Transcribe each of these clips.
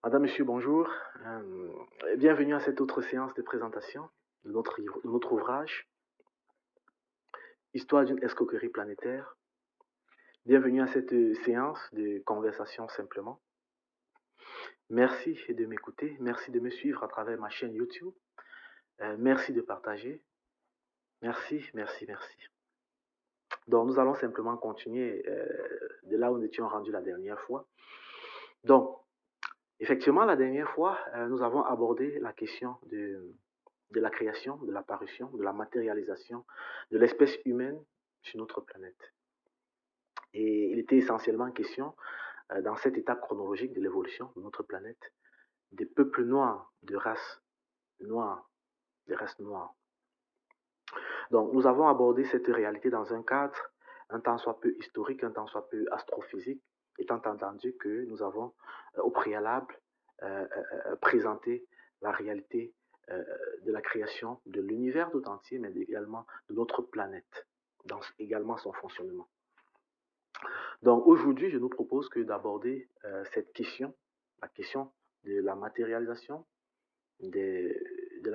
Madame, Monsieur, bonjour. Bienvenue à cette autre séance de présentation de notre ouvrage Histoire d'une escroquerie planétaire. Bienvenue à cette séance de conversation simplement. Merci de m'écouter, merci de me suivre à travers ma chaîne YouTube. Merci de partager. Merci, merci, merci. Donc, nous allons simplement continuer de là où nous étions rendus la dernière fois. Donc, effectivement, la dernière fois, nous avons abordé la question de la création, de l'apparition, de la matérialisation de l'espèce humaine sur notre planète. Et il était essentiellement question, dans cette étape chronologique de l'évolution de notre planète, des peuples noirs, noires, de races noires. Donc, nous avons abordé cette réalité dans un cadre un tant soit peu historique, un tant soit peu astrophysique, étant entendu que nous avons au préalable présenté la réalité euh, de la création de l'univers tout entier, mais également de notre planète, dans également son fonctionnement. Donc aujourd'hui, je nous propose que d'aborder cette question, la question de la matérialisation des, des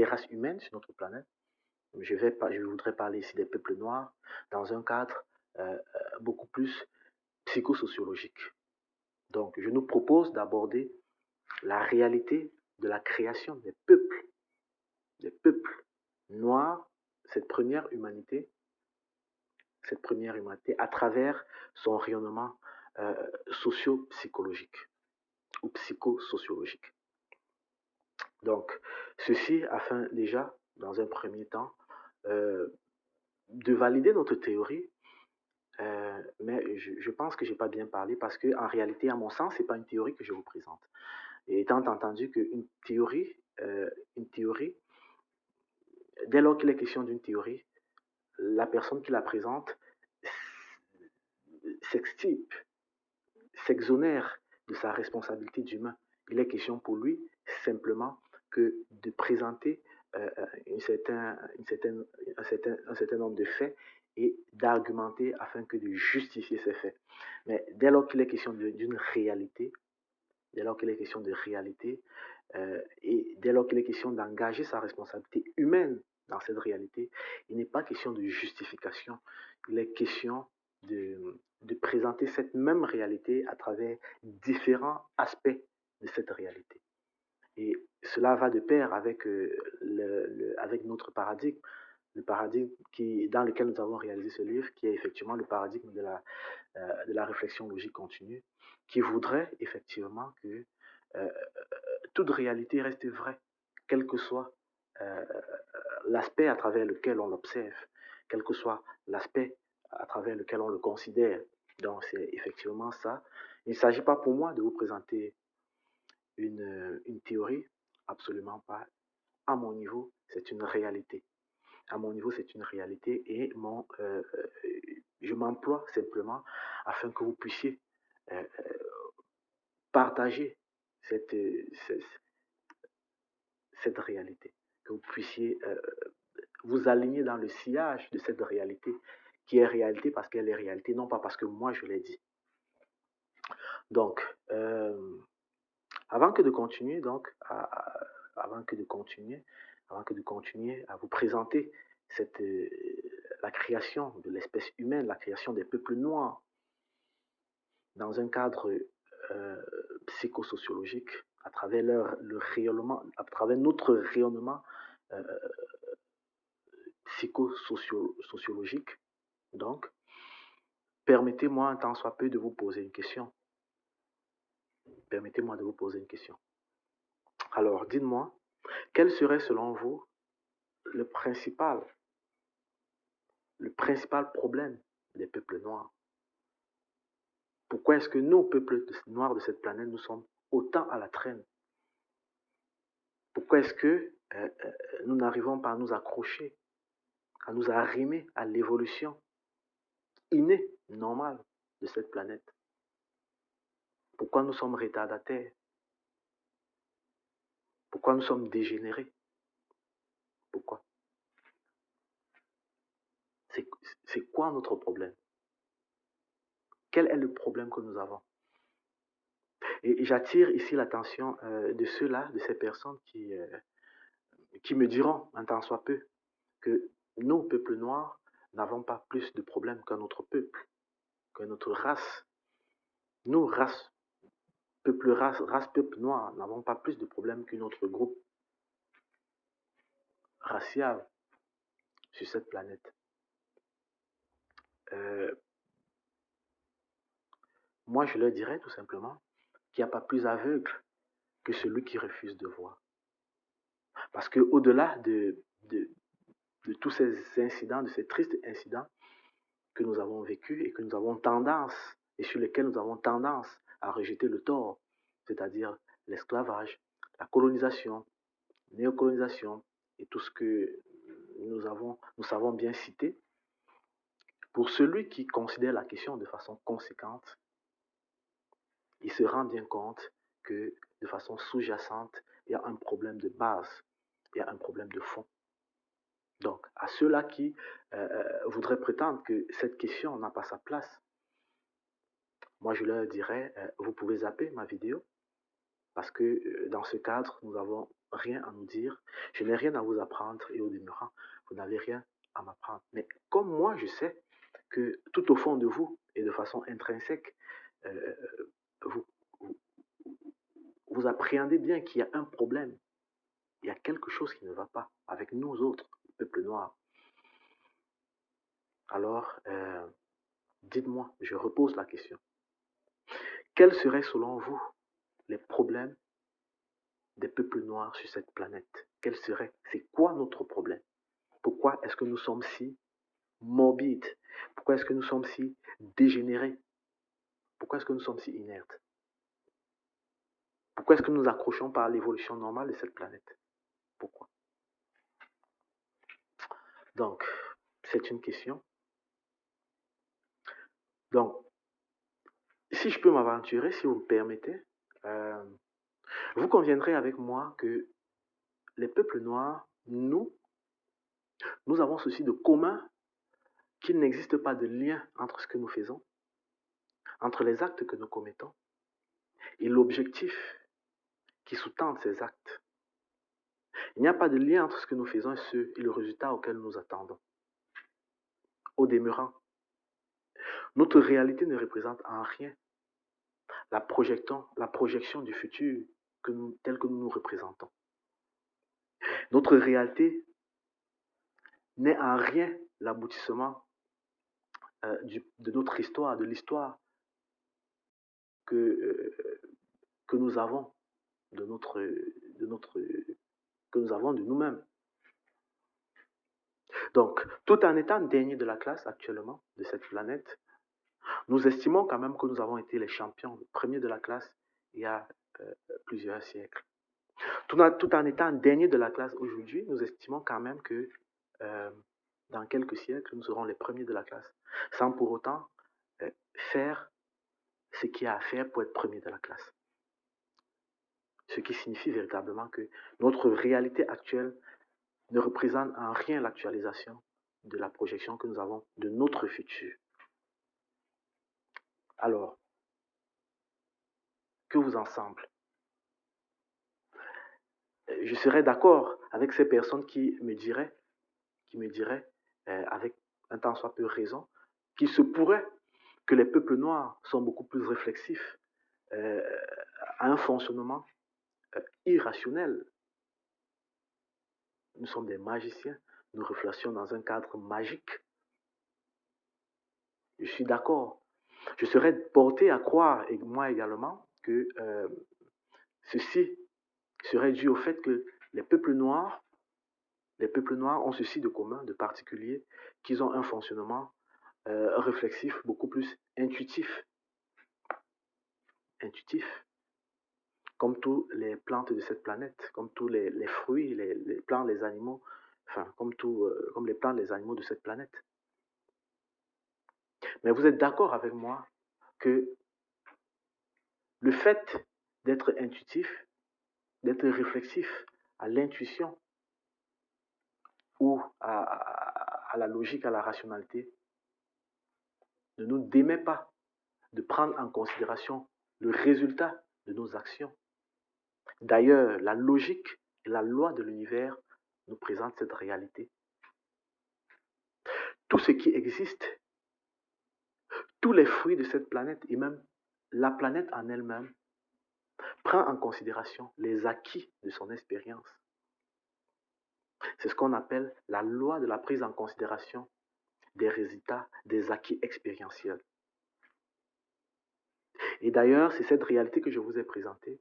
races humaines sur notre planète. Je voudrais parler ici des peuples noirs dans un cadre beaucoup plus psychosociologique. Donc, je nous propose d'aborder la réalité de la création des peuples noirs, cette première humanité, à travers son rayonnement socio-psychologique ou psychosociologique. Donc, ceci afin déjà, dans un premier temps, euh, de valider notre théorie. Mais je pense que je n'ai pas bien parlé parce qu'en réalité, à mon sens, ce n'est pas une théorie que je vous présente. Et étant entendu une théorie, dès lors qu'il est question d'une théorie, la personne qui la présente s'extirpe, s'exonère de sa responsabilité d'humain. Il est question pour lui simplement que de présenter un certain nombre de faits et d'argumenter afin que de justifier ces faits. Mais dès lors qu'il est question d'une réalité, dès lors qu'il est question de réalité, et dès lors qu'il est question d'engager sa responsabilité humaine dans cette réalité, il n'est pas question de justification, il est question de présenter cette même réalité à travers différents aspects de cette réalité. Et cela va de pair avec, avec notre paradigme, le paradigme dans lequel nous avons réalisé ce livre, qui est effectivement le paradigme de la réflexion logique continue, qui voudrait effectivement que euh, toute réalité reste vraie, quel que soit euh, l'aspect à travers lequel on l'observe, quel que soit l'aspect à travers lequel on le considère. Donc c'est effectivement ça. Il ne s'agit pas pour moi de vous présenter une théorie, absolument pas. À mon niveau, c'est une réalité. À mon niveau, c'est une réalité et je m'emploie simplement afin que vous puissiez euh, partager cette, cette, cette réalité, que vous puissiez vous aligner dans le sillage de cette réalité, qui est réalité parce qu'elle est réalité, non pas parce que moi je l'ai dit. Donc, avant que de continuer, avant que de continuer, avant que de continuer à vous présenter cette, la création de l'espèce humaine, la création des peuples noirs, dans un cadre euh, psychosociologique, à travers le rayonnement, à travers notre rayonnement euh, psychosociologique. Donc, permettez-moi un tant soit peu de vous poser une question. Permettez-moi de vous poser une question. Alors, dites-moi, quel serait selon vous le le principal problème des peuples noirs? Pourquoi est-ce que nous, peuples noirs de cette planète, nous sommes autant à la traîne? Pourquoi est-ce que nous n'arrivons pas à nous accrocher, à nous arrimer à l'évolution innée, normale de cette planète? Pourquoi nous sommes retardataires? Pourquoi nous sommes dégénérés? Pourquoi? C'est quoi notre problème? Quel est le problème que nous avons? Et j'attire ici l'attention de ceux-là, de ces personnes qui me diront, un tant soit peu, que nous, peuple noir, n'avons pas plus de problèmes qu'un autre peuple, qu'une autre race. Nous, race peuple noir, n'avons pas plus de problèmes qu'un autre groupe racial sur cette planète. Moi, je leur dirais tout simplement qu'il n'y a pas plus aveugle que celui qui refuse de voir. Parce qu'au-delà de tous ces incidents, de ces tristes incidents que nous avons vécus et que nous avons tendance, et sur lesquels nous avons tendance à rejeter le tort, c'est-à-dire l'esclavage, la colonisation, la néocolonisation et tout ce que nous savons bien citer, pour celui qui considère la question de façon conséquente, il se rend bien compte que de façon sous-jacente, il y a un problème de base, il y a un problème de fond. Donc, à ceux-là qui voudraient prétendre que cette question n'a pas sa place, moi je leur dirais, vous pouvez zapper ma vidéo, parce que dans ce cadre, nous n'avons rien à nous dire. Je n'ai rien à vous apprendre et au demeurant, vous n'avez rien à m'apprendre. Mais comme moi, je sais que tout au fond de vous et de façon intrinsèque, euh, vous, vous appréhendez bien qu'il y a un problème. Il y a quelque chose qui ne va pas avec nous autres, le peuple noir. Alors, dites-moi, je repose la question. Quels seraient selon vous les problèmes des peuples noirs sur cette planète? Quels seraient? C'est quoi notre problème? Pourquoi est-ce que nous sommes si morbides? Pourquoi est-ce que nous sommes si dégénérés? Pourquoi est-ce que nous sommes si inertes? Pourquoi est-ce que nous nous accrochons par l'évolution normale de cette planète? Pourquoi? Donc, c'est une question. Donc, si je peux m'aventurer, si vous me permettez, vous conviendrez avec moi que les peuples noirs, nous avons ceci de commun qu'il n'existe pas de lien entre ce que nous faisons, entre les actes que nous commettons et l'objectif qui sous-tend ces actes. Il n'y a pas de lien entre ce que nous faisons et le résultat auquel nous attendons. Au demeurant, notre réalité ne représente en rien la projection du futur tel que nous nous représentons. Notre réalité n'est en rien l'aboutissement de notre histoire, de l'histoire que nous avons que nous avons de nous-mêmes. Donc, tout en étant dernier de la classe actuellement de cette planète, nous estimons quand même que nous avons été les champions, les premiers de la classe il y a plusieurs siècles. Tout en étant dernier de la classe aujourd'hui, nous estimons quand même que dans quelques siècles, nous serons les premiers de la classe, sans pour autant faire ce qu'il y a à faire pour être premier de la classe. Ce qui signifie véritablement que notre réalité actuelle ne représente en rien l'actualisation de la projection que nous avons de notre futur. Alors, que vous en semble? Je serais d'accord avec ces personnes qui me diraient avec un tant soit peu raison, qu'il se pourrait que les peuples noirs sont beaucoup plus réflexifs à un fonctionnement irrationnel. Nous sommes des magiciens, nous réfléchissons dans un cadre magique. Je suis d'accord. Je serais porté à croire, et moi également, que ceci serait dû au fait que les peuples noirs ont ceci de commun, de particulier, qu'ils ont un fonctionnement réflexif beaucoup plus intuitif. Comme toutes les plantes de cette planète, comme tous les fruits, les plantes, les animaux, enfin, comme les plantes, les animaux de cette planète. Mais vous êtes d'accord avec moi que le fait d'être intuitif, d'être réflexif à l'intuition ou à la logique, à la rationalité, ne nous démet pas de prendre en considération le résultat de nos actions. D'ailleurs, la logique et la loi de l'univers nous présentent cette réalité. Tout ce qui existe, tous les fruits de cette planète et même la planète en elle-même prend en considération les acquis de son expérience. C'est ce qu'on appelle la loi de la prise en considération des résultats des acquis expérientiels. Et d'ailleurs, c'est cette réalité que je vous ai présentée,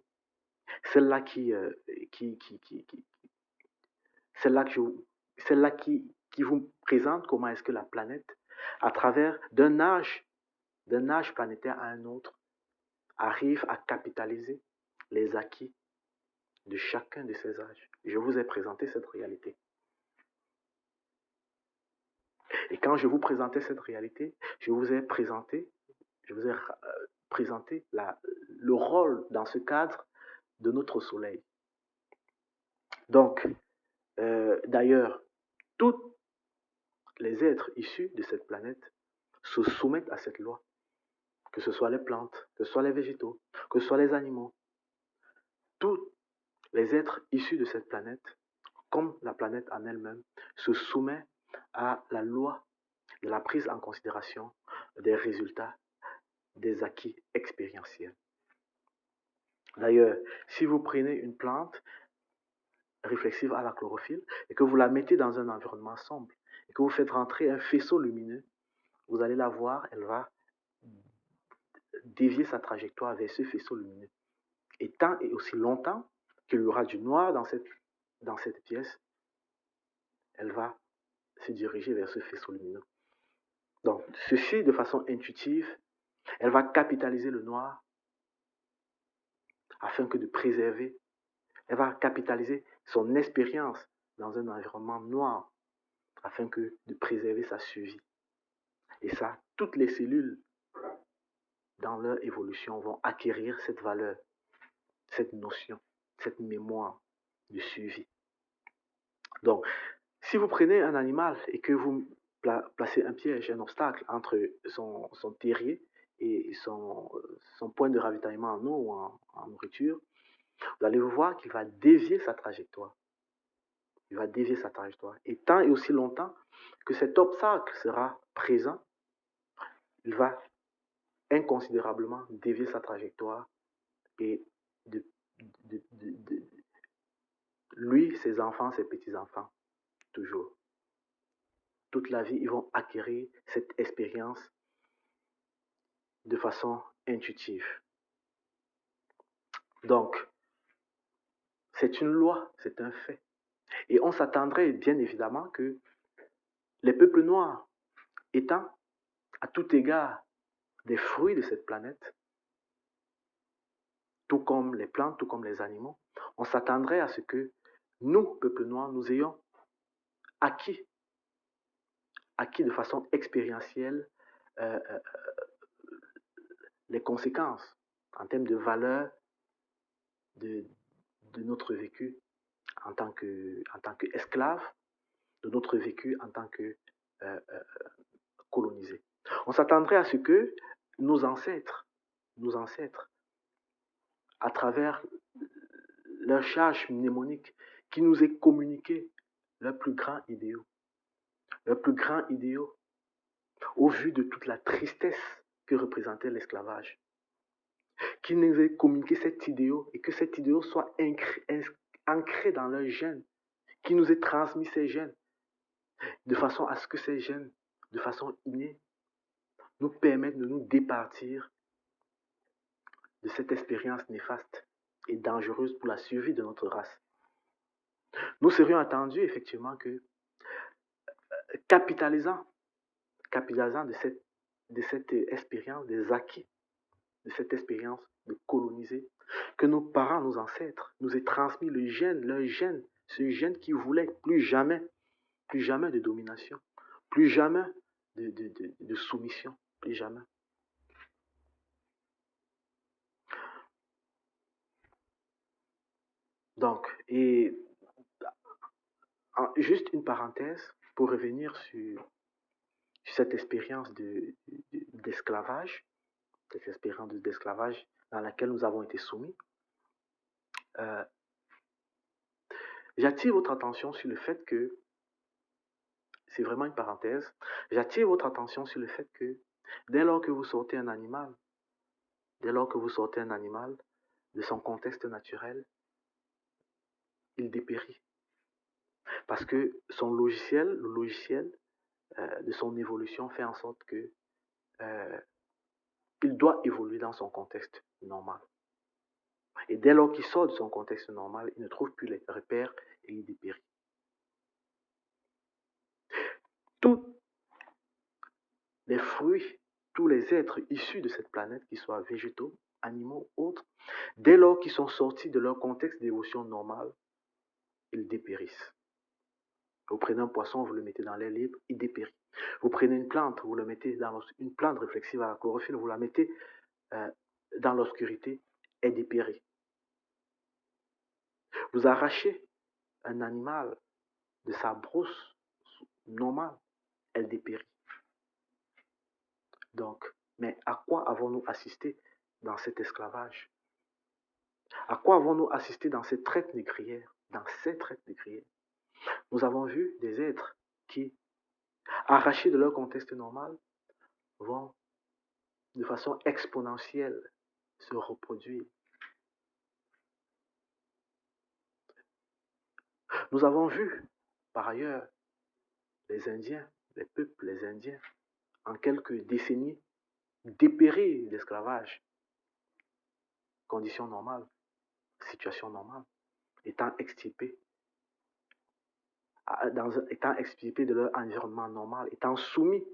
celle-là qui celle-là que je, celle-là qui vous présente comment est-ce que la planète, à travers d'un âge planétaire à un autre, arrive à capitaliser les acquis de chacun de ces âges. Je vous ai présenté cette réalité. Et quand je vous présentais cette réalité, je vous ai présenté le rôle dans ce cadre de notre Soleil. Donc, d'ailleurs, tous les êtres issus de cette planète se soumettent à cette loi, que ce soit les plantes, que ce soit les végétaux, que ce soit les animaux. Tous les êtres issus de cette planète, comme la planète en elle-même, se soumettent à la loi de la prise en considération des résultats des acquis expérientiels. D'ailleurs, si vous prenez une plante réflexive à la chlorophylle et que vous la mettez dans un environnement sombre et que vous faites rentrer un faisceau lumineux, vous allez la voir, elle va dévier sa trajectoire vers ce faisceau lumineux. Et tant et aussi longtemps qu'il y aura du noir dans cette pièce, elle va se diriger vers ce faisceau lumineux. Donc, ceci de façon intuitive, elle va capitaliser le noir afin que de préserver, elle va capitaliser son expérience dans un environnement noir afin que de préserver sa survie. Et ça, toutes les cellules dans leur évolution vont acquérir cette valeur, cette notion, cette mémoire de survie. Donc, si vous prenez un animal et que vous placez un piège, un obstacle entre son terrier et son point de ravitaillement en eau ou en nourriture, vous allez voir qu'il va dévier sa trajectoire. Il va dévier sa trajectoire. Et tant et aussi longtemps que cet obstacle sera présent, il va inconsidérablement dévier sa trajectoire et lui, ses enfants, ses petits-enfants, toujours. Toute la vie, ils vont acquérir cette expérience de façon intuitive. Donc, c'est une loi, c'est un fait. Et on s'attendrait bien évidemment que les peuples noirs, étant à tout égard des fruits de cette planète, tout comme les plantes, tout comme les animaux, on s'attendrait à ce que nous, peuples noirs, nous ayons acquis de façon expérientielle euh, euh, les conséquences en termes de valeur de, de notre vécu en tant qu'esclave, de notre vécu en tant que colonisé. On s'attendrait à ce que nos ancêtres, à travers leur charge mnémonique, qui nous aient communiqué leurs plus grands idéaux, au vu de toute la tristesse que représentait l'esclavage, qui nous aient communiqué cet idéal et que cet idéal soit ancré dans leurs gènes, qui nous ait transmis ces gènes, de façon à ce que ces gènes, de façon innée, nous permettent de nous départir de cette expérience néfaste et dangereuse pour la survie de notre race. Nous serions attendus effectivement que, capitalisant de cette expérience, des acquis, de cette expérience de coloniser, que nos parents, nos ancêtres nous aient transmis leur gène, ce gène qui voulait plus jamais de domination, plus jamais de soumission, plus jamais. Donc, et juste une parenthèse pour revenir sur cette expérience d'esclavage, dans laquelle nous avons été soumis, euh, j'attire votre attention sur le fait que, c'est vraiment une parenthèse, j'attire votre attention sur le fait que dès lors que vous sortez un animal, dès lors que vous sortez un animal de son contexte naturel, il dépérit. Parce que son logiciel, le logiciel de son évolution fait en sorte que euh, il doit évoluer dans son contexte normal. Et dès lors qu'il sort de son contexte normal, il ne trouve plus les repères et il dépérit. Tous les fruits, tous les êtres issus de cette planète, qu'ils soient végétaux, animaux, autres, dès lors qu'ils sont sortis de leur contexte d'évolution normale, ils dépérissent. Vous prenez un poisson, vous le mettez dans l'air libre, il dépérit. Vous prenez une plante, vous la mettez dans une plante réflexive à la chlorophylle, vous la mettez euh, dans l'obscurité, elle dépérit. Vous arrachez un animal de sa brousse normale, elle dépérit. Donc, mais à quoi avons-nous assisté dans cet esclavage? À quoi avons-nous assisté dans ces traites négrières? Dans ces traites négrières, nous avons vu des êtres qui, arrachés de leur contexte normal, vont de façon exponentielle se reproduire. Nous avons vu, par ailleurs, les Indiens, les peuples, les Indiens, en quelques décennies, dépérir d'esclavage, conditions normales, situation normale, étant extirpés, étant extirpés de leur environnement normal, étant soumis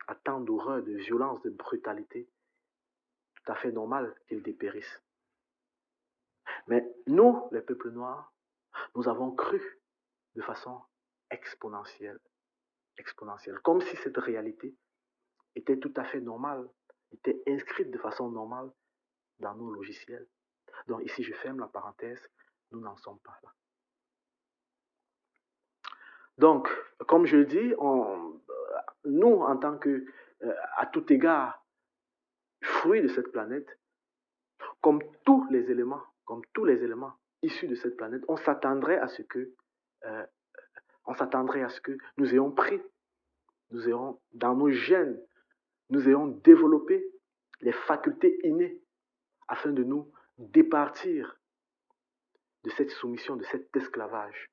à tant d'horreur, de violence, de brutalité, tout à fait normal qu'ils dépérissent. Mais nous, les peuples noirs, nous avons cru de façon exponentielle, exponentielle, comme si cette réalité était tout à fait normale, était inscrite de façon normale dans nos logiciels. Donc ici, je ferme la parenthèse, nous n'en sommes pas là. Donc, comme je le dis, nous, en tant que, à tout égard, fruits de cette planète, comme tous les éléments issus de cette planète, on s'attendrait à ce que, euh, nous ayons pris, nous ayons, dans nos gènes, nous ayons développé les facultés innées afin de nous départir de cette soumission, de cet esclavage.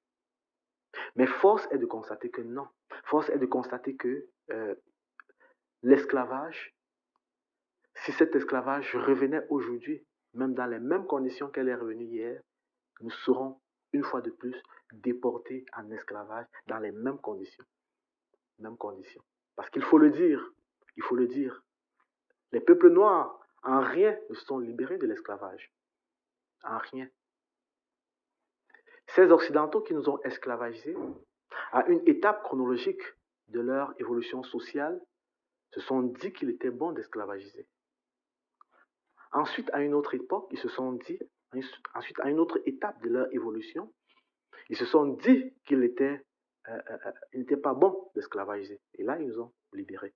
Mais force est de constater que non. Force est de constater que l'esclavage, si cet esclavage revenait aujourd'hui, même dans les mêmes conditions qu'elle est revenue hier, nous serons une fois de plus déportés en esclavage dans les mêmes conditions. Mêmes conditions. Parce qu'il faut le dire, il faut le dire, les peuples noirs en rien ne se sont libérés de l'esclavage. En rien. Ces Occidentaux qui nous ont esclavagisés, à une étape chronologique de leur évolution sociale, se sont dit qu'il était bon d'esclavagiser. Ensuite, à une autre époque, ils se sont dit, ensuite, à une autre étape de leur évolution, ils se sont dit qu'il n'était pas bon d'esclavagiser. Et là, ils nous ont libérés.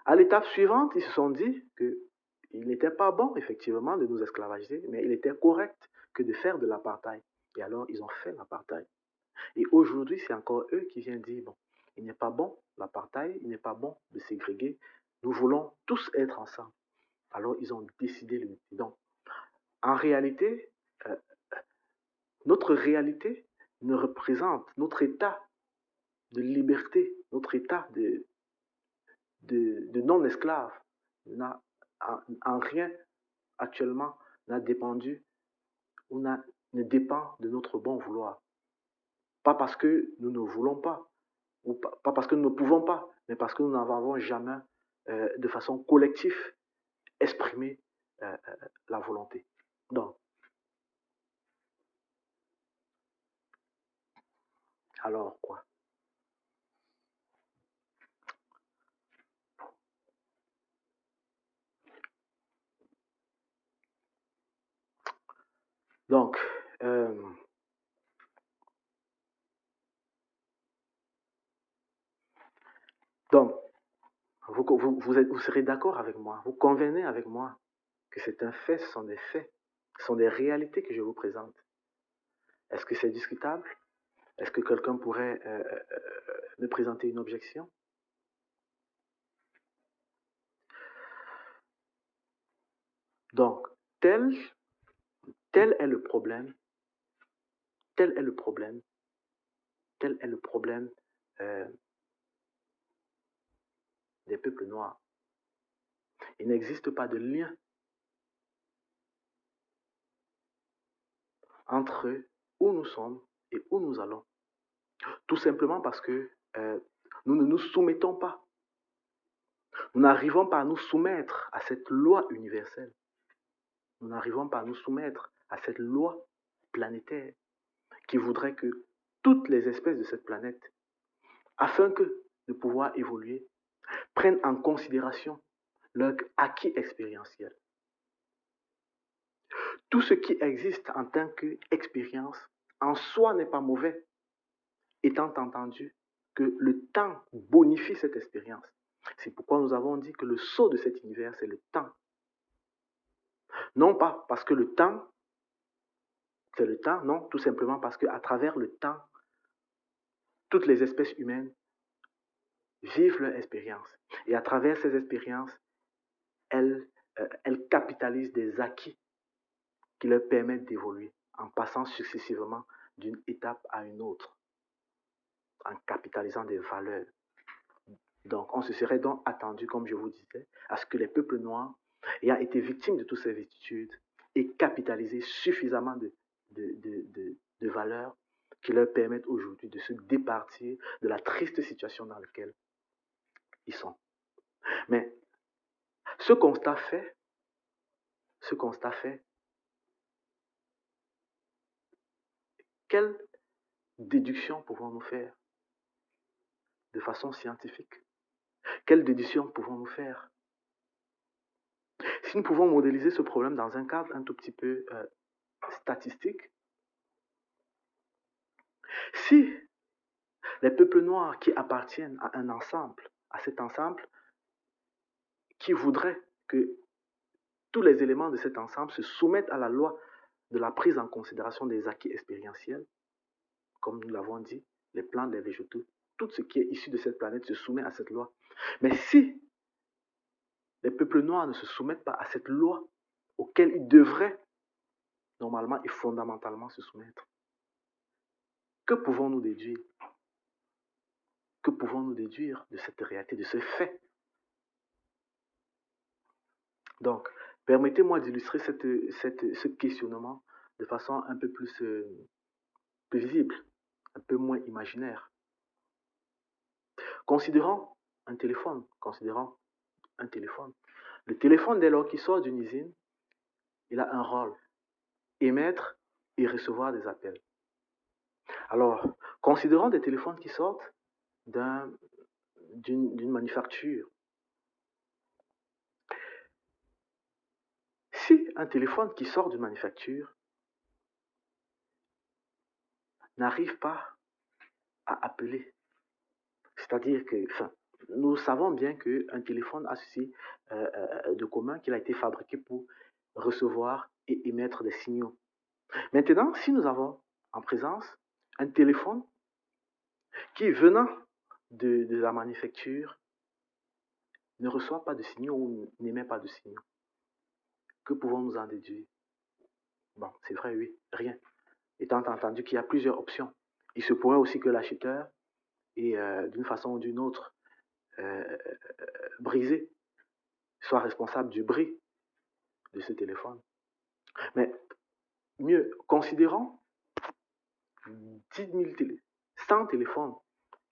À l'étape suivante, ils se sont dit qu'il n'était pas bon, effectivement, de nous esclavagiser, mais il était correct que de faire de l'apartheid. Et alors, ils ont fait l'apartheid. Et aujourd'hui, c'est encore eux qui viennent dire, bon, il n'est pas bon l'apartheid, il n'est pas bon de ségréguer, nous voulons tous être ensemble. Alors, ils ont décidé l'unité. Donc, en réalité, notre réalité ne représente notre état de liberté, notre état de non-esclave, n'a en rien actuellement n'a dépendu ou ne dépend de notre bon vouloir. Pas parce que nous ne voulons pas, ou pas parce que nous ne pouvons pas, mais parce que nous n'avons jamais de façon collective exprimé la volonté. Donc, alors quoi? Donc, donc vous serez d'accord avec moi, vous convenez avec moi que c'est un fait, ce sont des faits, ce sont des réalités que je vous présente. Est-ce que c'est discutable? Est-ce que quelqu'un pourrait me présenter une objection? Donc, tel est le problème, tel est le problème, tel est le problème euh, des peuples noirs. Il n'existe pas de lien entre où nous sommes et où nous allons. Tout simplement parce que nous ne nous soumettons pas. Nous n'arrivons pas à nous soumettre à cette loi universelle. Nous n'arrivons pas à nous soumettre à cette loi planétaire qui voudrait que toutes les espèces de cette planète, afin que de pouvoir évoluer, prennent en considération leur acquis expérientiel. Tout ce qui existe en tant qu'expérience en soi n'est pas mauvais, étant entendu que le temps bonifie cette expérience. C'est pourquoi nous avons dit que le sceau de cet univers, c'est le temps. Non pas parce que le temps, c'est le temps, non, tout simplement parce qu'à travers le temps, toutes les espèces humaines vivent leur expérience. Et à travers ces expériences, elles capitalisent des acquis qui leur permettent d'évoluer en passant successivement d'une étape à une autre, en capitalisant des valeurs. Donc, on se serait donc attendu, comme je vous disais, à ce que les peuples noirs, ayant été victimes de toutes ces vicissitudes, aient capitalisé suffisamment de valeurs qui leur permettent aujourd'hui de se départir de la triste situation dans laquelle ils sont. Mais ce constat fait, quelle déduction pouvons-nous faire de façon scientifique? Quelle déduction pouvons-nous faire? Si nous pouvons modéliser ce problème dans un cadre un tout petit peu statistique, si les peuples noirs qui appartiennent à un ensemble, à cet ensemble, qui voudraient que tous les éléments de cet ensemble se soumettent à la loi de la prise en considération des acquis expérientiels, comme nous l'avons dit, les plantes, les végétaux, tout ce qui est issu de cette planète se soumet à cette loi. Mais si les peuples noirs ne se soumettent pas à cette loi auquel ils devraient normalement et fondamentalement se soumettre, que pouvons-nous déduire? Que pouvons-nous déduire de cette réalité, de ce fait? Donc, permettez-moi d'illustrer ce questionnement de façon un peu plus visible, un peu moins imaginaire. Considérons un téléphone. Le téléphone, dès lors qu'il sort d'une usine, il a un rôle, émettre et recevoir des appels. Alors, considérons des téléphones qui sortent d'une manufacture. Si un téléphone qui sort d'une manufacture n'arrive pas à appeler, c'est-à-dire que, nous savons bien qu'un téléphone a ceci de commun qu'il a été fabriqué pour recevoir et émettre des signaux. Maintenant, si nous avons en présence un téléphone qui, venant de la manufacture, ne reçoit pas de signaux ou n'émet pas de signaux, que pouvons-nous en déduire? Bon, c'est vrai, oui, rien. Étant entendu qu'il y a plusieurs options. Il se pourrait aussi que l'acheteur ait, d'une façon ou d'une autre, brisé, soit responsable du bris de ce téléphone. Mais mieux, considérons 10 000 100 téléphones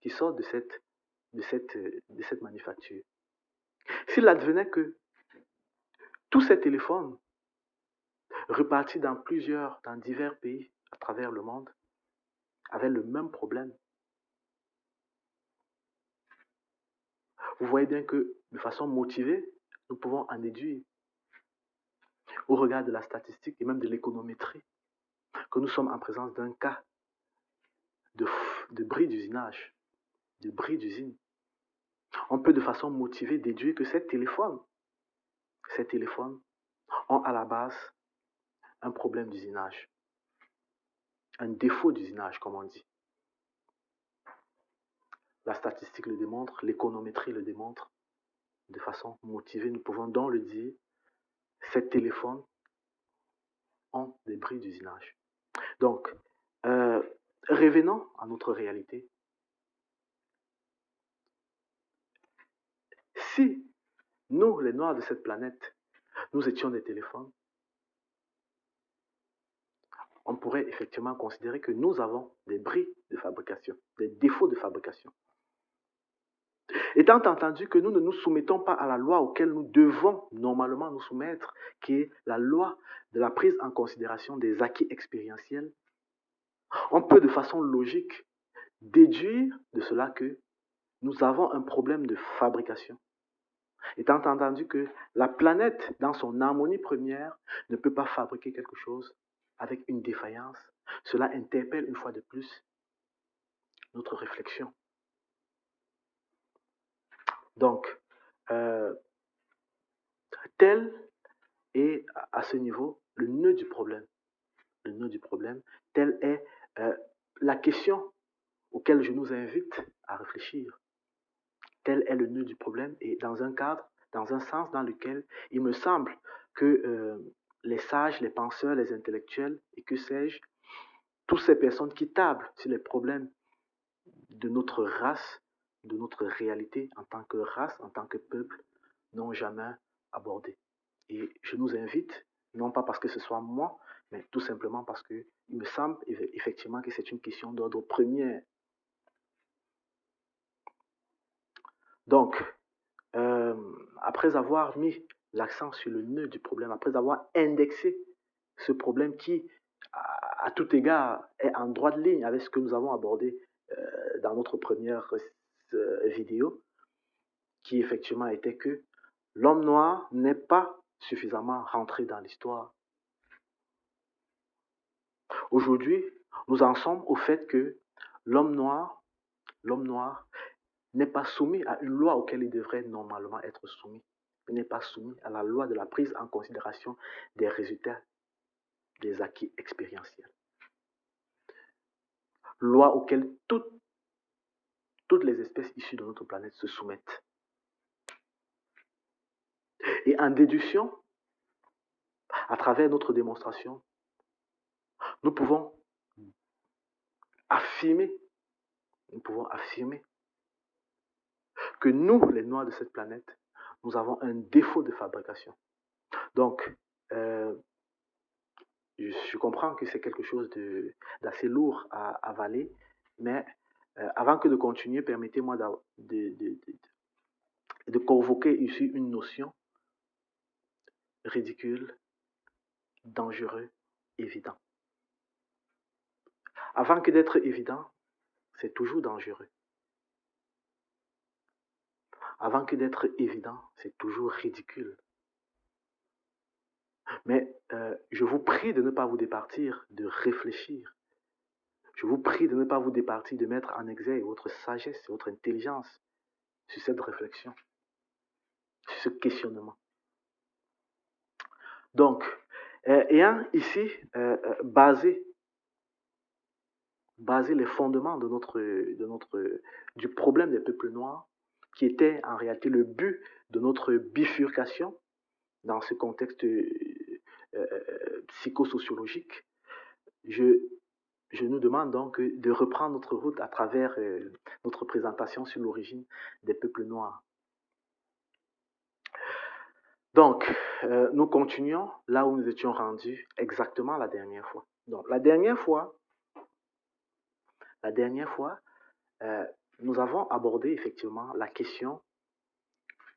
qui sortent de cette manufacture. S'il advenait que tous ces téléphones repartis dans divers pays à travers le monde, avaient le même problème, vous voyez bien que de façon motivée, nous pouvons en déduire, au regard de la statistique et même de l'économétrie, que nous sommes en présence d'un cas de bris d'usinage, de bris d'usine. On peut de façon motivée déduire que ces téléphones ont à la base un problème d'usinage, un défaut d'usinage, comme on dit. La statistique le démontre, l'économétrie le démontre. De façon motivée, nous pouvons donc le dire, ces téléphones ont des bris d'usinage. Donc, revenons à notre réalité. Si nous, les Noirs de cette planète, nous étions des téléphones, on pourrait effectivement considérer que nous avons des bris de fabrication, des défauts de fabrication. Étant entendu que nous ne nous soumettons pas à la loi auquel nous devons normalement nous soumettre, qui est la loi de la prise en considération des acquis expérientiels, on peut de façon logique déduire de cela que nous avons un problème de fabrication. Étant entendu que la planète, dans son harmonie première, ne peut pas fabriquer quelque chose avec une défaillance, cela interpelle une fois de plus notre réflexion. Donc, tel est à ce niveau le nœud du problème. Le nœud du problème, telle est la question auquel je nous invite à réfléchir. Tel est le nœud du problème et dans un cadre, dans un sens dans lequel il me semble que les sages, les penseurs, les intellectuels et que sais-je, toutes ces personnes qui tablent sur les problèmes de notre race, de notre réalité en tant que race, en tant que peuple, n'ont jamais abordé. Et je nous invite, non pas parce que ce soit moi, mais tout simplement parce qu'il me semble effectivement que c'est une question d'ordre premier. Donc, après avoir mis l'accent sur le nœud du problème, après avoir indexé ce problème qui, à tout égard, est en droite ligne avec ce que nous avons abordé dans notre première vidéo, qui effectivement était que l'homme noir n'est pas suffisamment rentré dans l'histoire. Aujourd'hui, nous en sommes au fait que l'homme noir n'est pas soumis à une loi auquel il devrait normalement être soumis. Il n'est pas soumis à la loi de la prise en considération des résultats des acquis expérientiels. Loi auquel toutes les espèces issues de notre planète se soumettent. Et en déduction, à travers notre démonstration, nous pouvons affirmer, que nous, les Noirs de cette planète, nous avons un défaut de fabrication. Donc, je comprends que c'est quelque chose d'assez lourd à avaler, mais avant que de continuer, permettez-moi de convoquer ici une notion ridicule, dangereux, évident. Avant que d'être évident, c'est toujours dangereux. Avant que d'être évident, c'est toujours ridicule. Mais je vous prie de ne pas vous départir, de réfléchir. Je vous prie de ne pas vous départir, de mettre en exergue votre sagesse, votre intelligence sur cette réflexion, sur ce questionnement. Donc, ayant ici basé les fondements du problème des peuples noirs, qui était en réalité le but de notre bifurcation dans ce contexte psychosociologique, je nous demande donc de reprendre notre route à travers notre présentation sur l'origine des peuples noirs. Donc, nous continuons là où nous étions rendus exactement la dernière fois. Donc, la dernière fois, nous avons abordé effectivement la question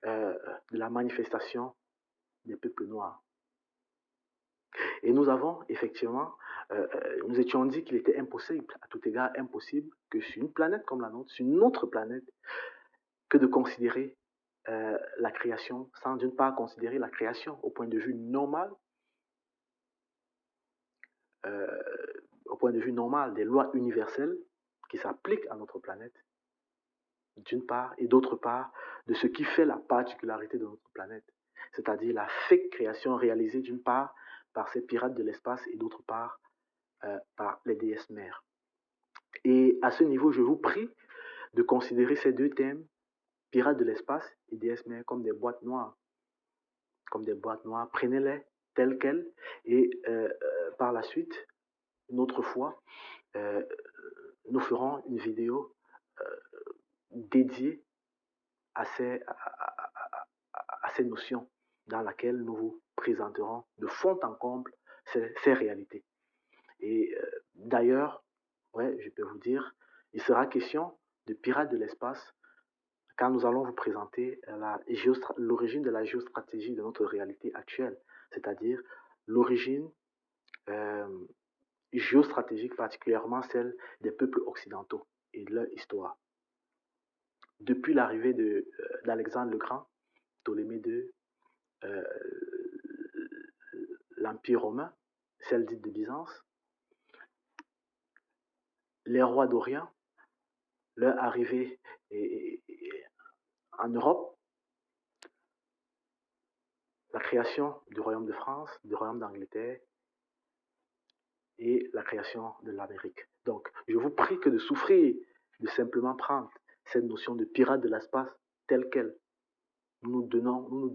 de la manifestation des peuples noirs. Et nous avons effectivement, nous étions dit qu'il était impossible, à tout égard impossible, que sur une planète comme la nôtre, sur une autre planète, que de considérer la création, sans d'une part considérer la création au point de vue normal, des lois universelles qui s'appliquent à notre planète, d'une part, et d'autre part, de ce qui fait la particularité de notre planète, c'est-à-dire la fake création réalisée d'une part par ces pirates de l'espace et d'autre part par les déesses mères. Et à ce niveau, je vous prie de considérer ces deux thèmes, pirates de l'espace et déesses mères, comme des boîtes noires. Comme des boîtes noires. Prenez-les telles quelles et par la suite, une autre fois, nous ferons une vidéo dédiée à ces notions dans laquelle nous vous présenterons de fond en comble ces réalités. Et d'ailleurs, ouais, je peux vous dire, il sera question de pirates de l'espace quand nous allons vous présenter l'origine de la géostratégie de notre réalité actuelle, c'est-à-dire l'origine géostratégique, particulièrement celle des peuples occidentaux et de leur histoire. Depuis l'arrivée d'Alexandre le Grand, Ptolémée II, l'Empire romain, celle dite de Byzance, les rois d'Orient, leur arrivée en Europe, la création du royaume de France, du royaume d'Angleterre et la création de l'Amérique. Donc, je vous prie que de souffrir, de simplement prendre cette notion de pirate de l'espace telle qu'elle. Nous donnerons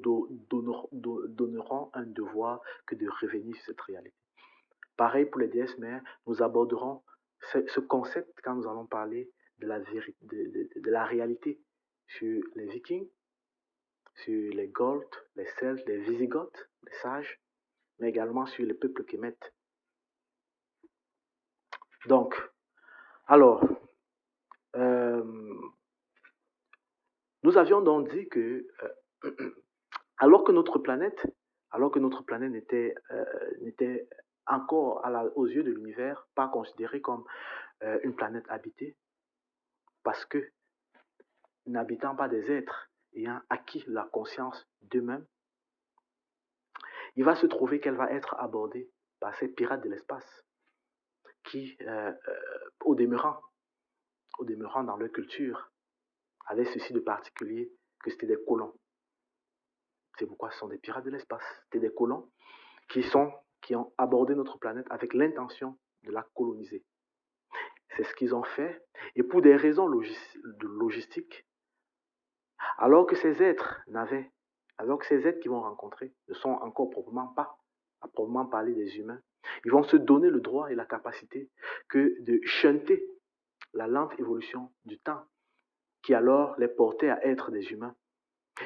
un devoir que de revenir sur cette réalité. Pareil pour les déesses mères, nous aborderons ce concept quand nous allons parler de la réalité sur les Vikings, sur les Goths, les Celtes, les Visigoths, les sages, mais également sur les peuples kémètes. Donc, alors, nous avions donc dit que alors que notre planète n'était encore aux yeux de l'univers pas considérée comme une planète habitée, parce que n'habitant pas des êtres ayant acquis la conscience d'eux-mêmes, il va se trouver qu'elle va être abordée par ces pirates de l'espace qui, au demeurant dans leur culture, avaient ceci de particulier que c'était des colons. C'est pourquoi ce sont des pirates de l'espace. C'était des colons qui ont abordé notre planète avec l'intention de la coloniser. C'est ce qu'ils ont fait. Et pour des raisons logistiques, alors que ces êtres qu'ils vont rencontrer ne sont encore proprement pas, à proprement parler des humains, ils vont se donner le droit et la capacité que de shunter la lente évolution du temps qui alors les portait à être des humains.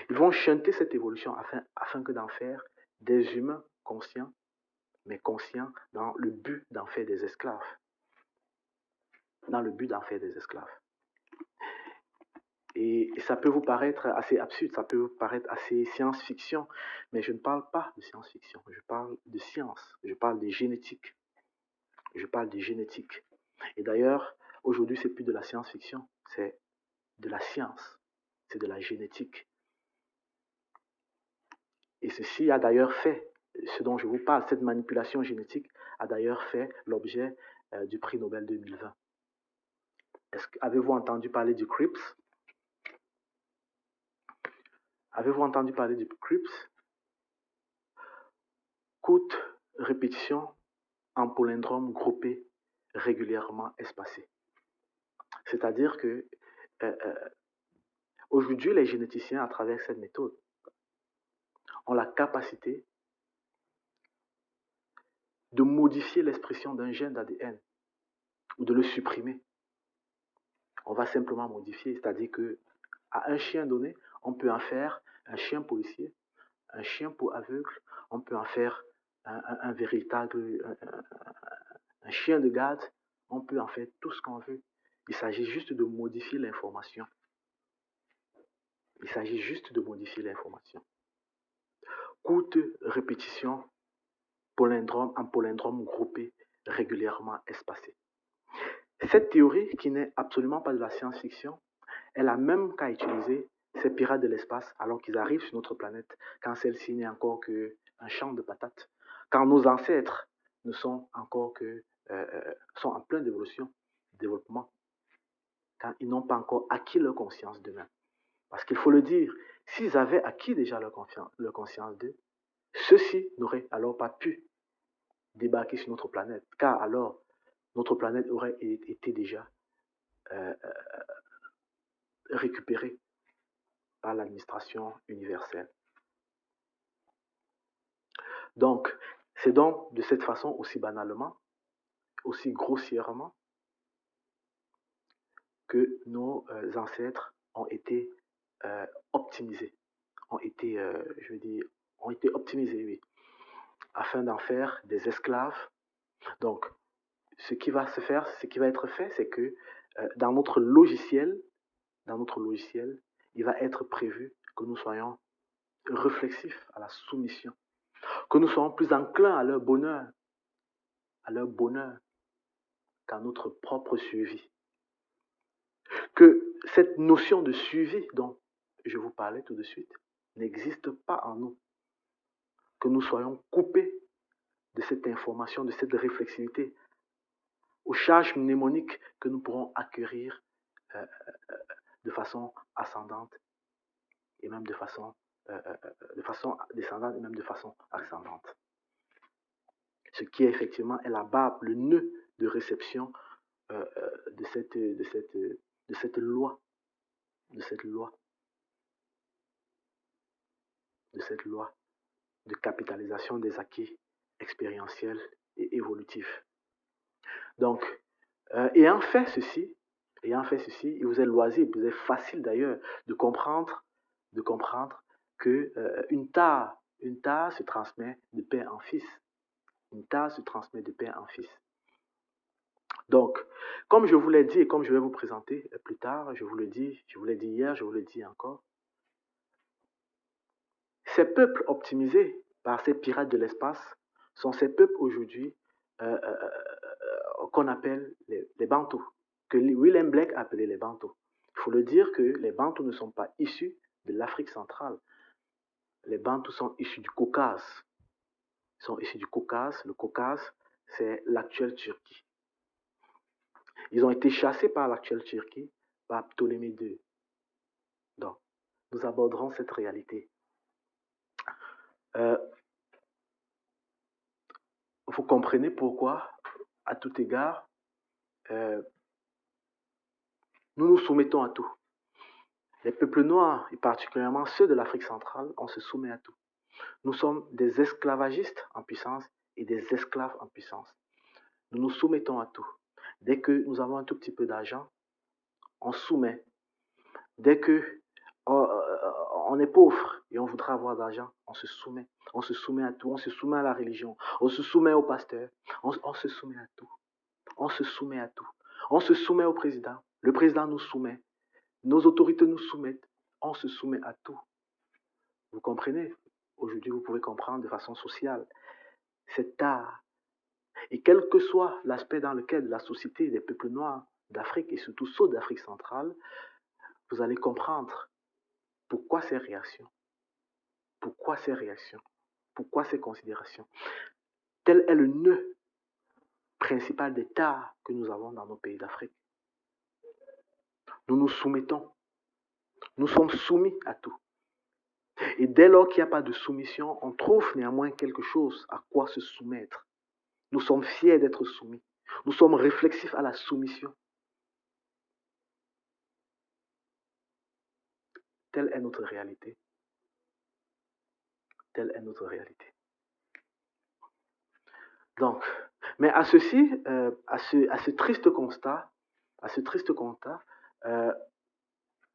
Ils vont shunter cette évolution afin que d'en faire des humains conscients, mais conscients dans le but d'en faire des esclaves. Dans le but d'en faire des esclaves. Et ça peut vous paraître assez absurde, ça peut vous paraître assez science-fiction, mais je ne parle pas de science-fiction, je parle de science, je parle de génétique. Je parle de génétique. Et d'ailleurs, aujourd'hui, c'est plus de la science-fiction, c'est de la science, c'est de la génétique. Et ceci a d'ailleurs fait, ce dont je vous parle, cette manipulation génétique a d'ailleurs fait l'objet du prix Nobel 2020. Avez-vous entendu parler du CRIPS? Avez-vous entendu parler du CRIPS? Courte répétition en palindrome groupé régulièrement espacé. C'est-à-dire que aujourd'hui, les généticiens, à travers cette méthode, ont la capacité de modifier l'expression d'un gène d'ADN ou de le supprimer. On va simplement modifier, c'est-à-dire que à un chien donné, on peut en faire un chien policier, un chien pour aveugle, on peut en faire un véritable un chien de garde, on peut en faire tout ce qu'on veut. Il s'agit juste de modifier l'information. Il s'agit juste de modifier l'information. Courte répétition, en palindrome groupé, régulièrement espacé. Cette théorie, qui n'est absolument pas de la science-fiction, est la même qu'a utilisé ces pirates de l'espace alors qu'ils arrivent sur notre planète, quand celle-ci n'est encore qu'un champ de patates, quand nos ancêtres ne sont encore sont en pleine développement, quand ils n'ont pas encore acquis leur conscience d'eux-mêmes. Parce qu'il faut le dire, s'ils avaient acquis déjà leur conscience d'eux, ceux-ci n'auraient alors pas pu débarquer sur notre planète, car alors notre planète aurait été déjà euh, récupérée par l'administration universelle. Donc, c'est donc de cette façon, aussi banalement, aussi grossièrement, que nos ancêtres ont été optimisés, ont été optimisés, oui, afin d'en faire des esclaves. Donc, ce qui va être fait, c'est que dans notre logiciel, il va être prévu que nous soyons réflexifs à la soumission, que nous soyons plus enclins à leur bonheur qu'à notre propre survie. Que cette notion de suivi dont je vous parlais tout de suite n'existe pas en nous. Que nous soyons coupés de cette information, de cette réflexivité, aux charges mnémoniques que nous pourrons acquérir de façon ascendante et même de façon descendante et même de façon ascendante. Ce qui effectivement est la barbe, le nœud de réception de cette loi de capitalisation des acquis expérientiels et évolutifs. Donc, ayant fait ceci, il vous est loisible, il vous est facile d'ailleurs de comprendre que une tare se transmet de père en fils. Une tare se transmet de père en fils. Donc, comme je vous l'ai dit et comme je vais vous présenter plus tard, je vous l'ai dit hier, je vous le dis encore, ces peuples optimisés par ces pirates de l'espace sont ces peuples aujourd'hui qu'on appelle les Bantous, que William Blake appelait les Bantous. Il faut le dire que les Bantous ne sont pas issus de l'Afrique centrale. Les Bantous sont issus du Caucase. Ils sont issus du Caucase. Le Caucase, c'est l'actuelle Turquie. Ils ont été chassés par l'actuelle Turquie, par Ptolémée II. Donc, nous aborderons cette réalité. Vous comprenez pourquoi, à tout égard, nous nous soumettons à tout. Les peuples noirs, et particulièrement ceux de l'Afrique centrale, on se soumet à tout. Nous sommes des esclavagistes en puissance et des esclaves en puissance. Nous nous soumettons à tout. Dès que nous avons un tout petit peu d'argent, on soumet. Dès que on est pauvre et on voudra avoir d'argent, on se soumet. On se soumet à tout. On se soumet à la religion. On se soumet au pasteur. On se soumet à tout. On se soumet à tout. On se soumet au président. Le président nous soumet. Nos autorités nous soumettent. On se soumet à tout. Vous comprenez? Aujourd'hui, vous pouvez comprendre de façon sociale. C'est tard. Et quel que soit l'aspect dans lequel la société des peuples noirs d'Afrique et surtout ceux d'Afrique centrale, vous allez comprendre pourquoi ces réactions, pourquoi ces considérations. Tel est le nœud principal des tares que nous avons dans nos pays d'Afrique. Nous nous soumettons. Nous sommes soumis à tout. Et dès lors qu'il n'y a pas de soumission, on trouve néanmoins quelque chose à quoi se soumettre. Nous sommes fiers d'être soumis. Nous sommes réflexifs à la soumission. Telle est notre réalité. Telle est notre réalité. Donc, mais à ceci, à ce triste constat,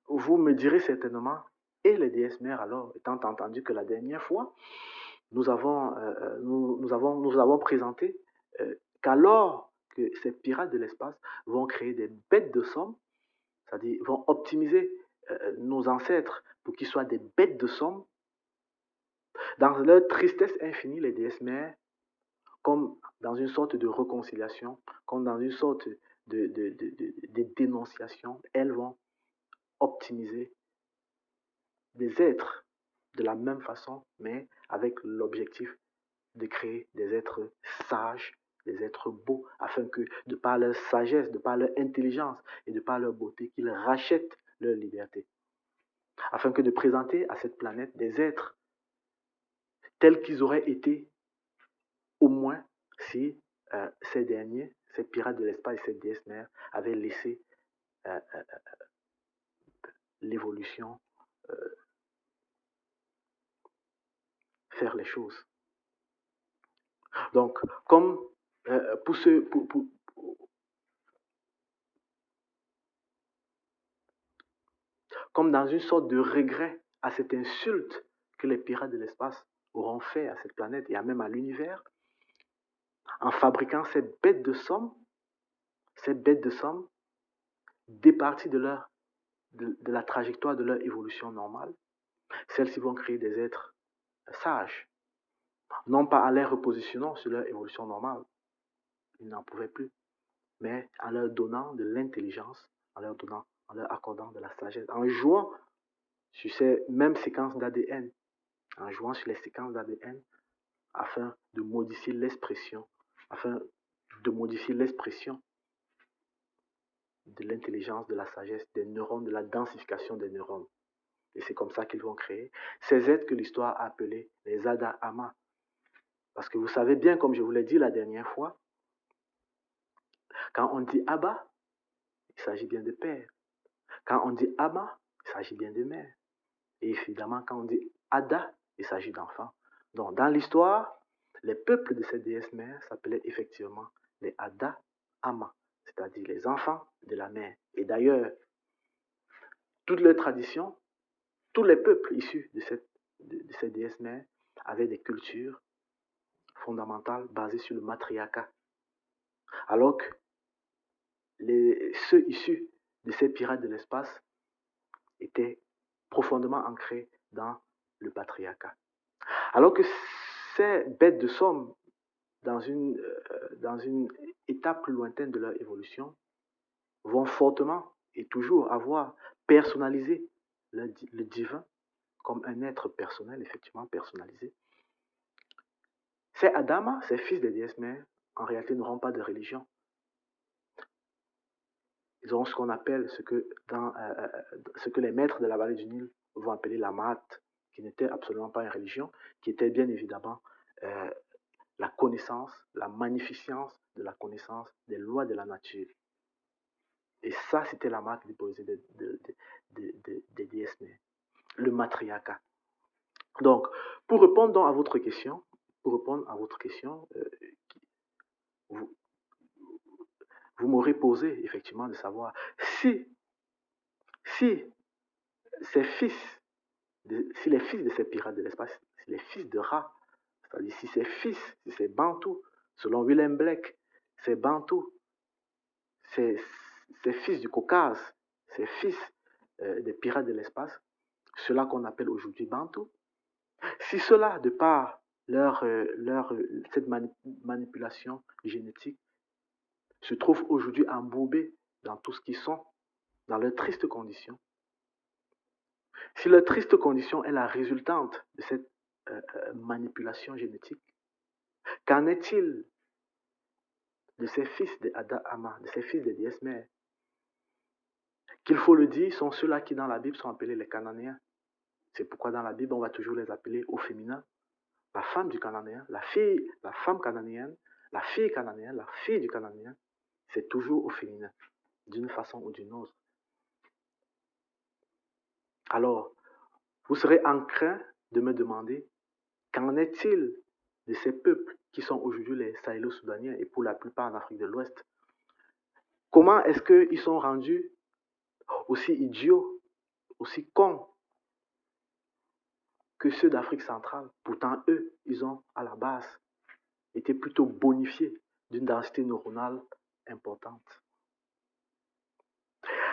vous me direz certainement, et les déesses mères alors, étant entendu que la dernière fois, nous avons présenté qu'alors que ces pirates de l'espace vont créer des bêtes de somme, c'est-à-dire vont optimiser nos ancêtres pour qu'ils soient des bêtes de somme, dans leur tristesse infinie, les déesses mères, comme dans une sorte de réconciliation, comme dans une sorte de dénonciation, elles vont optimiser des êtres de la même façon, mais avec l'objectif de créer des êtres sages, des êtres beaux, afin que, de par leur sagesse, de par leur intelligence et de par leur beauté, qu'ils rachètent leur liberté. afin que de présenter à cette planète des êtres tels qu'ils auraient été au moins si ces derniers, ces pirates de l'espace et cette déesse mère avaient laissé l'évolution faire les choses. Donc, comme comme dans une sorte de regret à cette insulte que les pirates de l'espace auront fait à cette planète et même à l'univers, en fabriquant ces bêtes de somme départies de la trajectoire de leur évolution normale, celles-ci vont créer des êtres sages, non pas en les repositionnant sur leur évolution normale, ils n'en pouvaient plus, mais en leur donnant de l'intelligence, en leur accordant de la sagesse, en jouant sur ces mêmes séquences d'ADN, en jouant sur les séquences d'ADN afin de modifier l'expression, de l'intelligence, de la sagesse, des neurones, de la densification des neurones. Et c'est comme ça qu'ils vont créer ces êtres que l'histoire a appelés les Ada Ama. Parce que vous savez bien, comme je vous l'ai dit la dernière fois, quand on dit Abba, il s'agit bien de père. Quand on dit Ama, il s'agit bien de mère. Et évidemment, quand on dit Ada, il s'agit d'enfants. Donc, dans l'histoire, les peuples de cette déesse mère s'appelaient effectivement les Ada Ama, c'est-à-dire les enfants de la mère. Et d'ailleurs, toutes leurs traditions, tous les peuples issus de cette déesse mère avaient des cultures fondamentales basées sur le matriarcat. Alors que ceux issus de ces pirates de l'espace étaient profondément ancrés dans le patriarcat. Alors que ces bêtes de somme, dans une étape plus lointaine de leur évolution, vont fortement et toujours avoir personnalisé le divin comme un être personnel, effectivement personnalisé. Ces Adama, ces fils des déesses mères, en réalité n'auront pas de religion. Ils auront ce qu'on appelle, ce que les maîtres de la vallée du Nil vont appeler la Maat, qui n'était absolument pas une religion, qui était bien évidemment la connaissance, la magnificence de la connaissance des lois de la nature. Et ça, c'était la marque déposée des déesses mères, le matriarcat. Donc, pour répondre donc à votre question, vous, vous m'aurez posé effectivement de savoir si ces fils, si les fils de ces pirates de l'espace, si les fils de Ra, c'est-à-dire si ces Bantous, selon Willem Blake, ces Bantous, ces fils du Caucase, ces fils des pirates de l'espace, ceux-là qu'on appelle aujourd'hui Bantous, si cela, de par cette manipulation génétique, se trouve aujourd'hui embourbés dans tout ce qu'ils sont, dans leurs tristes conditions, si leur triste condition est la résultante de cette manipulation génétique, qu'en est-il de ces fils de Ada Ama, de ces fils des déesses mères, qu'il faut le dire, sont ceux-là qui dans la Bible sont appelés les Cananéens. C'est pourquoi dans la Bible, on va toujours les appeler au féminin. La femme du Cananéen, la femme cananéenne, la fille cananéenne, la fille du Cananéen, c'est toujours au féminin, d'une façon ou d'une autre. Alors, vous serez enclin de me demander, qu'en est-il de ces peuples qui sont aujourd'hui les Sahélo-Soudaniens et pour la plupart en Afrique de l'Ouest? Comment est-ce qu'ils sont rendus aussi idiots, aussi cons que ceux d'Afrique centrale? Pourtant, eux, ils ont à la base été plutôt bonifiés d'une densité neuronale importante.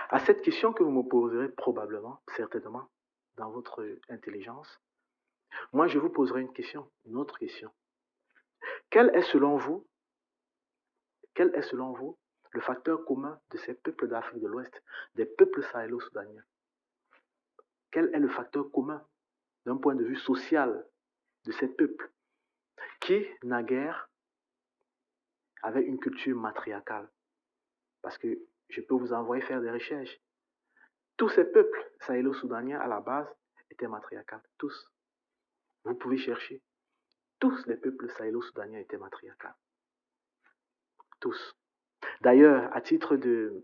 À cette question que vous me poserez probablement, certainement, dans votre intelligence, moi je vous poserai une autre question. Quel est selon vous le facteur commun de ces peuples d'Afrique de l'Ouest, des peuples sahélo-soudaniens? Quel est le facteur commun d'un point de vue social de ces peuples qui, naguère, avaient une culture matriarcale? Parce que je peux vous envoyer faire des recherches. Tous ces peuples sahélo-soudaniens, à la base, étaient matriarcales. Tous. Vous pouvez chercher. Tous les peuples sahélo-soudaniens étaient matriarcales. Tous. D'ailleurs, à titre de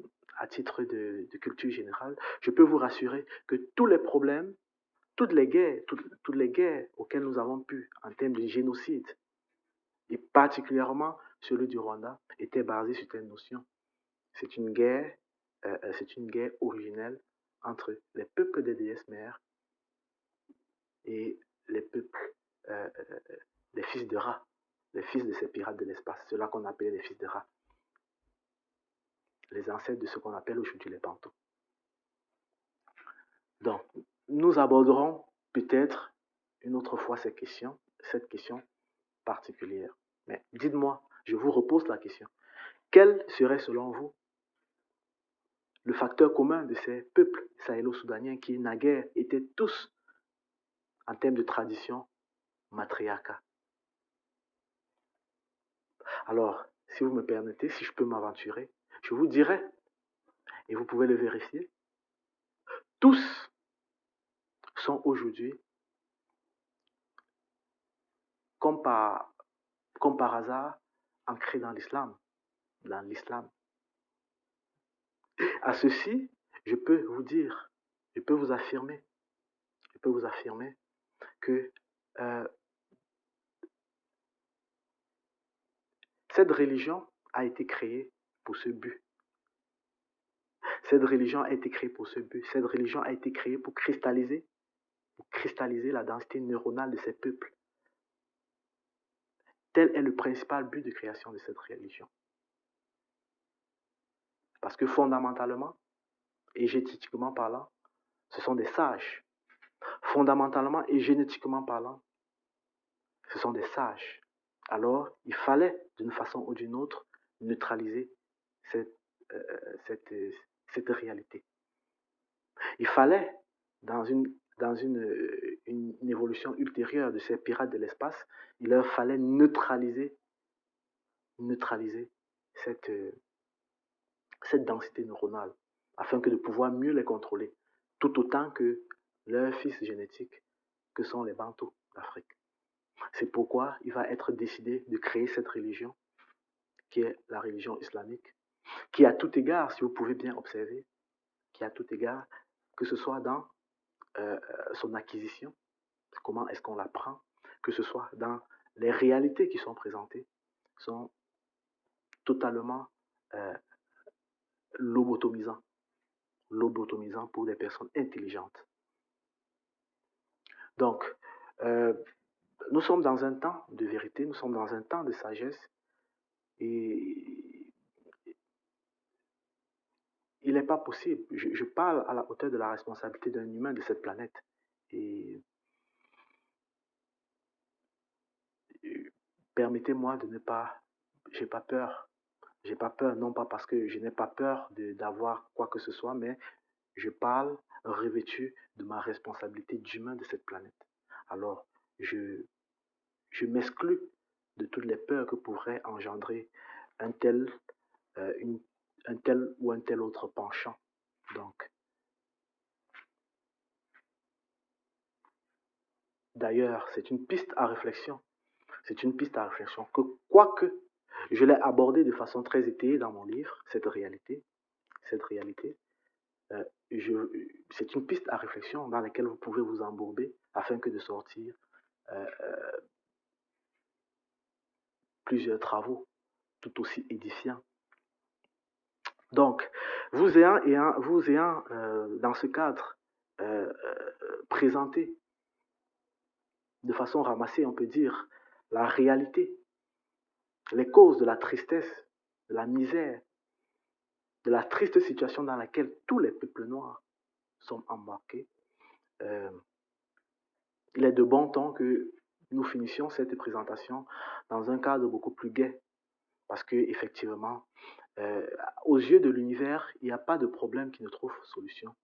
culture générale, je peux vous rassurer que tous les problèmes, toutes les guerres auxquelles nous avons pu en termes de génocide, et particulièrement celui du Rwanda, étaient basés sur cette notion. C'est une guerre, c'est une guerre originelle entre les peuples des déesses mères et les peuples, euh, euh, les fils de Ra, les fils de ces pirates de l'espace, ceux-là qu'on appelait les fils de Ra, les ancêtres de ce qu'on appelle aujourd'hui les Bantous. Donc, nous aborderons peut-être une autre fois cette question particulière. Mais dites-moi, je vous repose la question. Quel serait selon vous le facteur commun de ces peuples sahélo-soudaniens qui naguère étaient tous, en termes de tradition, matriarcat? Alors, si vous me permettez, si je peux m'aventurer, je vous dirais, et vous pouvez le vérifier, tous sont aujourd'hui, comme par hasard, ancrés dans l'islam. Dans l'islam. À ceci, je peux vous dire, je peux vous affirmer que euh, cette religion a été créée pour ce but. Cette religion a été créée pour ce but. Cette religion a été créée pour cristalliser la densité neuronale de ces peuples. Tel est le principal but de création de cette religion. Parce que fondamentalement, et génétiquement parlant, ce sont des sages. Fondamentalement et génétiquement parlant, ce sont des sages. Alors, il fallait, d'une façon ou d'une autre, neutraliser cette, euh, cette, cette réalité. Il fallait, dans une évolution ultérieure de ces pirates de l'espace, il leur fallait neutraliser cette, cette densité neuronale afin que de pouvoir mieux les contrôler, tout autant que leurs fils génétiques que sont les Bantous d'Afrique. C'est pourquoi il va être décidé de créer cette religion qui est la religion islamique, qui à tout égard, si vous pouvez bien observer, qui à tout égard, que ce soit dans son acquisition, comment est-ce qu'on l'apprend, que ce soit dans les réalités qui sont présentées, sont totalement euh, lobotomisants, lobotomisants pour des personnes intelligentes. Donc, euh, nous sommes dans un temps de vérité, nous sommes dans un temps de sagesse et il n'est pas possible. Je parle à la hauteur de la responsabilité d'un humain de cette planète. Et permettez-moi de ne pas, j'ai pas peur. J'ai pas peur, non pas parce que je n'ai pas peur d'avoir quoi que ce soit, mais je parle revêtu de ma responsabilité d'humain de cette planète. Alors, je, je m'exclus de toutes les peurs que pourrait engendrer un tel, une, un tel ou un tel autre penchant. Donc, d'ailleurs, c'est une piste à réflexion. C'est une piste à réflexion que, quoique je l'ai abordée de façon très étayée dans mon livre, cette réalité, euh, je- c'est une piste à réflexion dans laquelle vous pouvez vous embourber afin que de sortir euh, euh, plusieurs travaux tout aussi édifiants. Donc, vous ayant dans ce cadre présenté de façon ramassée, on peut dire, la réalité, les causes de la tristesse, de la misère, de la triste situation dans laquelle tous les peuples noirs sont embarqués, euh, il est de bon temps que nous finissions cette présentation dans un cadre beaucoup plus gai. Parce que, effectivement, euh, aux yeux de l'univers, il n'y a pas de problème qui ne trouve solution.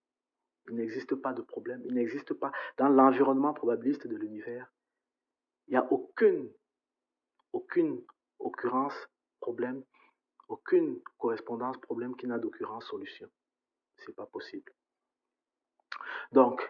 Il n'existe pas de problème. Il n'existe pas, dans l'environnement probabiliste de l'univers, il n'y a aucune occurrence, problème, aucune correspondance, problème qui n'a d'occurrence, solution. C'est pas possible. Donc,